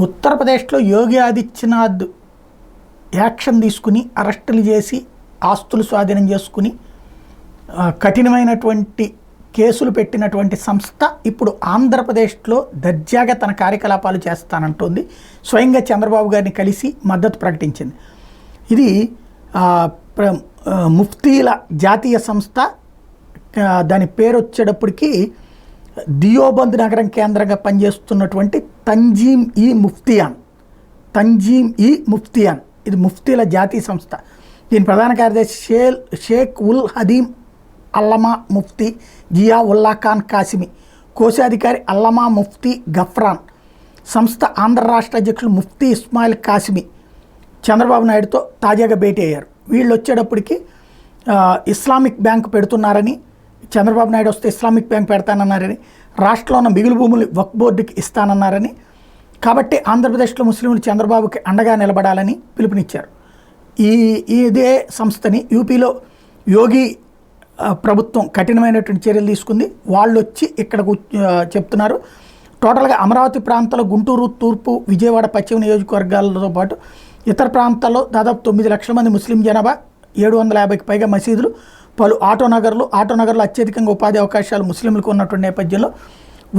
ఉత్తరప్రదేశ్లో యోగి ఆదిత్యనాథ్ యాక్షన్ తీసుకుని అరెస్టులు చేసి ఆస్తులు స్వాధీనం చేసుకుని కఠినమైనటువంటి కేసులు పెట్టినటువంటి సంస్థ ఇప్పుడు ఆంధ్రప్రదేశ్లో దర్జాగా తన కార్యకలాపాలు చేస్తానంటోంది. స్వయంగా చంద్రబాబు గారిని కలిసి మద్దతు ప్రకటించింది. ఇది ముఫ్తీల జాతీయ సంస్థ. దాని పేరు వచ్చేటప్పటికి దియోబంద్ నగరం కేంద్రంగా పనిచేస్తున్నటువంటి తంజీమ్ ఈ ముఫ్తియాన్ ఇది ముఫ్తీల జాతీయ సంస్థ. దీని ప్రధాన కార్యదర్శి షేక్ ఉల్ హదీం అల్లమా ముఫ్తీ జియా ఉల్లా ఖాన్ కాసిమి, కోశాధికారి అల్లమా ముఫ్తీ గఫ్రాన్. సంస్థ ఆంధ్ర రాష్ట్ర అధ్యక్షులు ముఫ్తీ ఇస్మాయిల్ కాసిమి చంద్రబాబు నాయుడుతో తాజాగా భేటీ అయ్యారు. వీళ్ళు వచ్చేటప్పటికి ఇస్లామిక్ బ్యాంకు పెడుతున్నారని, చంద్రబాబు నాయుడు వస్తే ఇస్లామిక్ బ్యాంక్ పెడతానన్నారని, రాష్ట్రంలో ఉన్న మిగులు భూములు వక్ఫ్ బోర్డుకి ఇస్తానన్నారని, కాబట్టి ఆంధ్రప్రదేశ్లో ముస్లింలు చంద్రబాబుకి అండగా నిలబడాలని పిలుపునిచ్చారు. ఇదే సంస్థని యూపీలో యోగి ప్రభుత్వం కఠినమైనటువంటి చర్యలు తీసుకుంది. వాళ్ళు వచ్చి ఇక్కడ చెప్తున్నారు. టోటల్గా అమరావతి ప్రాంతంలో గుంటూరు తూర్పు, విజయవాడ పశ్చిమ నియోజకవర్గాలతో పాటు ఇతర ప్రాంతాల్లో దాదాపు 9 లక్షల మంది ముస్లిం జనాభా, 750కి పైగా మసీదులు, పలు ఆటోనగర్లో అత్యధికంగా ఉపాధి అవకాశాలు ముస్లింలకు ఉన్నటువంటి నేపథ్యంలో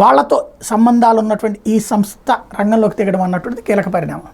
వాళ్లతో సంబంధాలు ఉన్నటువంటి ఈ సంస్థ రంగంలోకి దిగడం అన్నటువంటిది కీలక పరిణామం.